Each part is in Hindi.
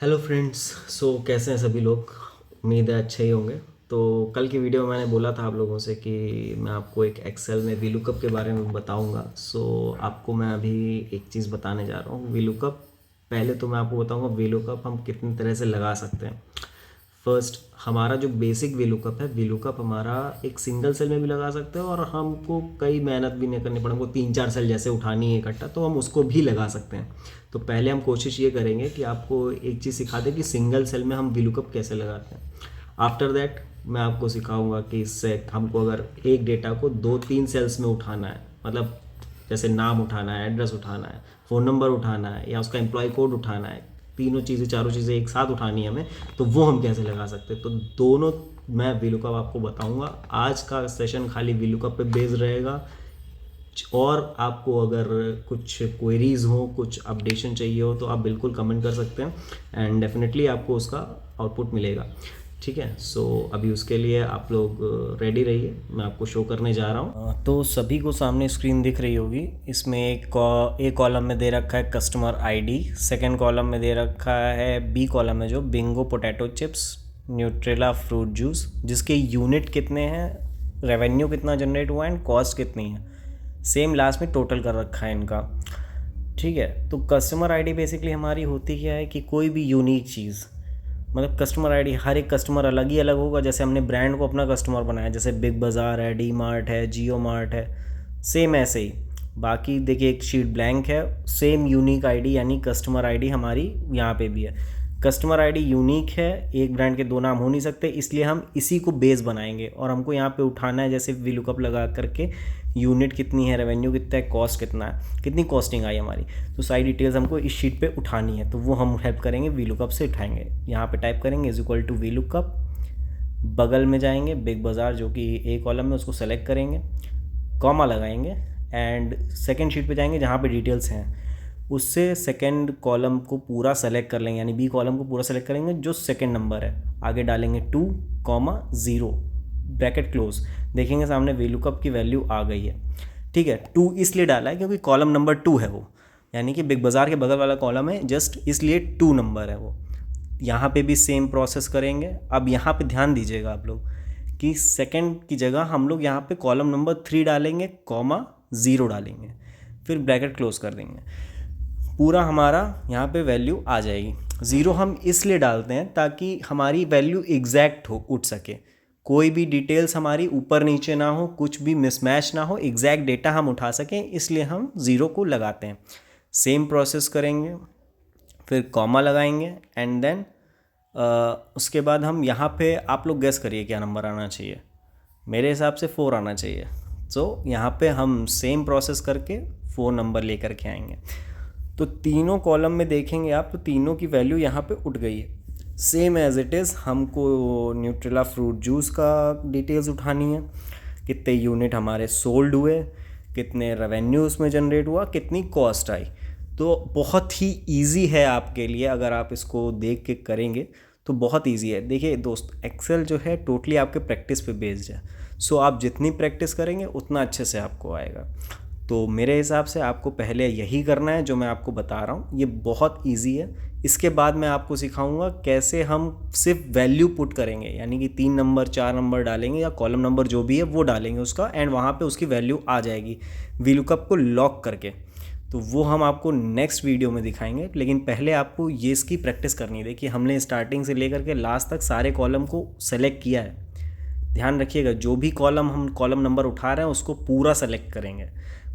Hello friends. कैसे हैं सभी लोग। उम्मीद है अच्छे ही होंगे। तो कल की वीडियो में मैंने बोला था आप लोगों से कि मैं आपको एक एक्सेल में वीलुकअप के बारे में बताऊंगा। आपको मैं अभी एक चीज़ बताने जा रहा हूँ वीलुकअप। पहले तो मैं आपको बताऊंगा वीलुकअप हम कितनी तरह से लगा सकते हैं। फर्स्ट, हमारा जो बेसिक वीलुकअप है, वीलुकअप हमारा एक सिंगल सेल में भी लगा सकते हैं और हमको कई मेहनत भी नहीं करनी पड़ेगी, हमको 3-4 सेल जैसे उठानी है इकट्ठा तो हम उसको भी लगा सकते हैं। तो पहले हम कोशिश ये करेंगे कि आपको एक चीज़ सिखा दें कि सिंगल सेल में हम वीलुकअप कैसे लगाते हैं। आफ्टर दैट मैं आपको सिखाऊंगा कि इससे हमको अगर एक डेटा को 2-3 सेल्स में उठाना है, मतलब जैसे नाम उठाना है, एड्रेस उठाना है, फ़ोन नंबर उठाना है या उसका एम्प्लॉय कोड उठाना है, तीनों चीज़ें चारों चीज़ें एक साथ उठानी है हमें, तो वो हम कैसे लगा सकते हैं। तो दोनों मैं वीलुकअप आपको बताऊंगा। आज का सेशन खाली वीलुकअप पे बेस्ड रहेगा। और आपको अगर कुछ क्वेरीज हो, कुछ अपडेशन चाहिए हो तो आप बिल्कुल कमेंट कर सकते हैं एंड डेफिनेटली आपको उसका आउटपुट मिलेगा। ठीक है। अभी उसके लिए आप लोग रेडी रहिए, मैं आपको शो करने जा रहा हूँ। तो सभी को सामने स्क्रीन दिख रही होगी। इसमें एक कॉलम में दे रखा है कस्टमर आईडी, सेकंड कॉलम में दे रखा है, बी कॉलम में जो Bingo potato chips Nutrela fruit juice, जिसके यूनिट कितने हैं, रेवेन्यू कितना जनरेट हुआ एंड कॉस्ट कितनी है। सेम लास्ट में टोटल कर रखा है इनका। ठीक है। तो कस्टमर आईडी बेसिकली हमारी होती क्या है कि कोई भी यूनिक चीज़, मतलब कस्टमर आईडी हर एक कस्टमर अलग ही अलग होगा। जैसे हमने ब्रांड को अपना कस्टमर बनाया, जैसे बिग बाज़ार है, डी मार्ट है, जियो मार्ट है, सेम ऐसे ही। बाकी देखिए एक शीट ब्लैंक है, सेम यूनिक आईडी यानी कस्टमर आईडी हमारी यहाँ पे भी है। कस्टमर आईडी यूनिक है, एक ब्रांड के दो नाम हो नहीं सकते, इसलिए हम इसी को बेस बनाएंगे और हमको यहाँ पे उठाना है जैसे वीलुकअप लगा करके यूनिट कितनी है, रेवेन्यू कितना है, कॉस्ट कितना है, कितनी कॉस्टिंग आई हमारी। तो सारी डिटेल्स हमको इस शीट पे उठानी है, तो वो हम हेल्प करेंगे वीलुकअप से उठाएंगे। यहाँ पे टाइप करेंगे इज इक्वल टू वीलुकअप, बगल में जाएंगे बिग बाज़ार जो कि ए कॉलम में, उसको सेलेक्ट करेंगे, कॉमा लगाएंगे एंड सेकेंड शीट पे जाएंगे जहाँ पे डिटेल्स हैं, उससे सेकेंड कॉलम को पूरा सेलेक्ट कर लेंगे, यानी बी कॉलम को पूरा सेलेक्ट करेंगे जो सेकेंड नंबर है, आगे डालेंगे 2,0 ब्रैकेट क्लोज। देखेंगे सामने वीलुकअप की वैल्यू आ गई है। ठीक है। 2 इसलिए डाला है क्योंकि कॉलम नंबर 2 है वो, यानी कि बिग बाज़ार के बगल वाला कॉलम है, जस्ट इसलिए 2 नंबर है वो। यहाँ पे भी सेम प्रोसेस करेंगे। अब यहाँ पे ध्यान दीजिएगा आप लोग कि सेकंड की जगह हम लोग यहाँ पे कॉलम नंबर 3 डालेंगे, कॉमा 0 डालेंगे, फिर ब्रैकेट क्लोज कर देंगे। पूरा हमारा यहाँ पे वैल्यू आ जाएगी। 0 हम इसलिए डालते हैं ताकि हमारी वैल्यू एग्जैक्ट हो, उठ सके, कोई भी डिटेल्स हमारी ऊपर नीचे ना हो, कुछ भी मिसमैच ना हो, एग्जैक्ट डेटा हम उठा सकें, इसलिए हम 0 को लगाते हैं। सेम प्रोसेस करेंगे, फिर कॉमा लगाएंगे एंड देन उसके बाद हम यहाँ पे, आप लोग गेस करिए क्या नंबर आना चाहिए। मेरे हिसाब से 4 आना चाहिए। यहाँ पे हम सेम प्रोसेस करके 4 नंबर लेकर के आएंगे। तो तीनों कॉलम में देखेंगे आप, तो तीनों की वैल्यू यहाँ पे उठ गई है सेम एज इट इज़। हमको न्यूट्रेला फ्रूट जूस का डिटेल्स उठानी है, कितने यूनिट हमारे सोल्ड हुए, कितने रेवेन्यू उसमें जनरेट हुआ, कितनी कॉस्ट आई। तो बहुत ही इजी है आपके लिए, अगर आप इसको देख के करेंगे तो बहुत इजी है। देखिए दोस्त, एक्सेल जो है टोटली आपके प्रैक्टिस पे बेस्ड है। आप जितनी प्रैक्टिस करेंगे उतना अच्छे से आपको आएगा। तो मेरे हिसाब से आपको पहले यही करना है जो मैं आपको बता रहा हूँ, ये बहुत इजी है। इसके बाद मैं आपको सिखाऊंगा कैसे हम सिर्फ वैल्यू पुट करेंगे, यानी कि 3 नंबर 4 नंबर डालेंगे या कॉलम नंबर जो भी है वो डालेंगे उसका, एंड वहाँ पे उसकी वैल्यू आ जाएगी वीलुकअप को लॉक करके। तो वो हम आपको नेक्स्ट वीडियो में दिखाएंगे, लेकिन पहले आपको ये इसकी प्रैक्टिस करनी है। देखिए हमने स्टार्टिंग से लेकर के लास्ट तक सारे कॉलम को सेलेक्ट किया है। ध्यान रखिएगा, जो भी कॉलम हम कॉलम नंबर उठा रहे हैं उसको पूरा सेलेक्ट करेंगे,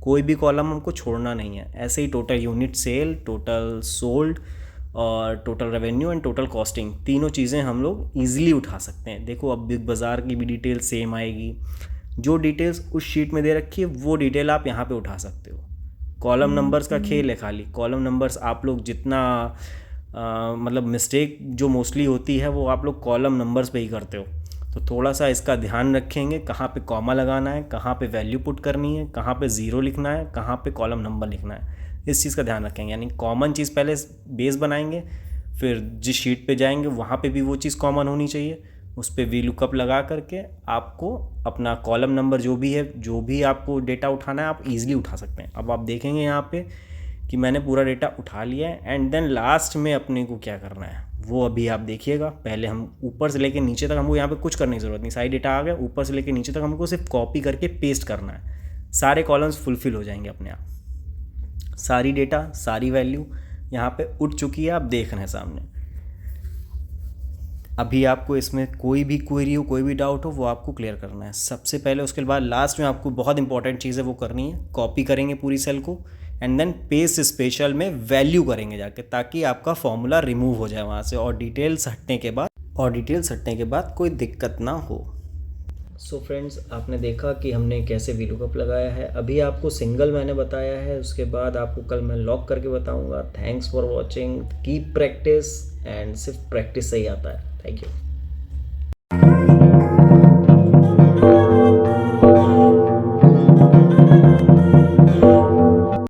कोई भी कॉलम हमको छोड़ना नहीं है। ऐसे ही total unit sale, total sold और total revenue and total costing, तीनों चीज़ें हम लोग ईजिली उठा सकते हैं। देखो अब बिग बाज़ार की भी डिटेल सेम आएगी, जो डिटेल्स उस शीट में दे रखी है वो डिटेल आप यहाँ पे उठा सकते हो। कॉलम नंबर्स का खेल है खाली, कॉलम नंबर्स आप लोग जितना मतलब मिस्टेक जो मोस्टली होती है वो आप लोग कॉलम नंबर्स पे ही करते हो। तो थोड़ा सा इसका ध्यान रखेंगे, कहाँ पे कॉमा लगाना है, कहाँ पे वैल्यू पुट करनी है, कहाँ पे 0 लिखना है, कहाँ पे कॉलम नंबर लिखना है, इस चीज़ का ध्यान रखेंगे। यानी कॉमन चीज़ पहले बेस बनाएंगे, फिर जिस शीट पे जाएंगे वहाँ पे भी वो चीज़ कॉमन होनी चाहिए, उस पर वीलुकअप लगा करके आपको अपना कॉलम नंबर जो भी है, जो भी आपको डेटा उठाना है आप इजीली उठा सकते हैं। अब आप देखेंगे यहाँ पे कि मैंने पूरा डेटा उठा लिया है, एंड देन लास्ट में अपने को क्या करना है, वो अभी आप देखिएगा। पहले हम ऊपर से लेके नीचे तक, हमको यहाँ पे कुछ करने की ज़रूरत नहीं, सारी डेटा आ गया। ऊपर से लेके नीचे तक हमको सिर्फ कॉपी करके पेस्ट करना है, सारे कॉलम्स फुलफिल हो जाएंगे अपने आप। सारी डेटा, सारी वैल्यू यहाँ पे उठ चुकी है, आप देख रहे हैं सामने। अभी आपको इसमें कोई भी क्वेरी हो, कोई भी डाउट हो, वो आपको क्लियर करना है सबसे पहले। उसके बाद लास्ट में आपको बहुत इंपॉर्टेंट चीज़ है वो करनी है, कॉपी करेंगे पूरी सेल को एंड देन पेस्ट स्पेशल में वैल्यू करेंगे जाके, ताकि आपका फॉर्मूला रिमूव हो जाए वहाँ से, और डिटेल्स हटने के बाद कोई दिक्कत ना हो। सो फ्रेंड्स, आपने देखा कि हमने कैसे वीलुकअप लगाया है। अभी आपको सिंगल मैंने बताया है, उसके बाद आपको कल मैं लॉक करके बताऊंगा। Thanks for watching, keep practice, and सिर्फ प्रैक्टिस से ही आता है। Thank you.